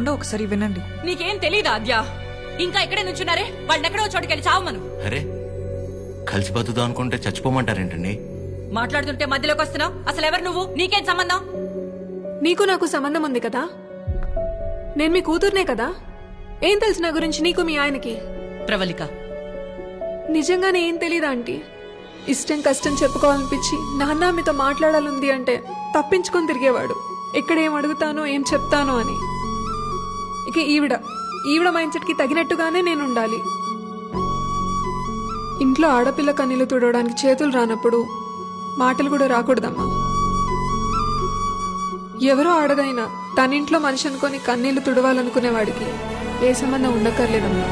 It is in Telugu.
ఒకసారి వినండి. నీకేం తెలీదా ఆద్యా? ఇంకా ఇక్కడే నుంచున్నారే, వాళ్ళెక్కడో చోటుకెళ్ళి చావమను. అరే కలిసి బతుకుదాం అనుకుంటే చచ్చిపోమంటారేంటండి? మాట్లాడుతుంటే మధ్యలోకి వస్తున్నావు. అసలు ఎవరు నువ్వు? నీకేం సంబంధం? నీకు నాకు సంబంధం ఉంది కదా. నేను మీ కూతుర్నే కదా. ఏం తెలుసు నా గురించి నీకు మీ ఆయనకి? ప్రవళిక, నిజంగానే ఏం తెలీదా ఆంటీ? ఇష్టం కష్టం చెప్పుకోవాలనిపించి నాన్న మీతో మాట్లాడాలంది అంటే తప్పించుకొని తిరిగేవాడు. ఎక్కడ ఏం అడుగుతానో ఏం చెప్తానో అని. ఇక ఈవిడ మైండ్ సెట్కి తగినట్టుగానే నేను ఉండాలి. ఇంట్లో ఆడపిల్ల కన్నీళ్లు తుడవడానికి చేతులు రానప్పుడు మాటలు కూడా రాకూడదమ్మా. ఎవరో ఆడదైనా తన ఇంట్లో మనిషి అనుకొని కన్నీళ్లు తుడవాలనుకునేవాడికి ఏ సంబంధం ఉండక్కర్లేదమ్మా.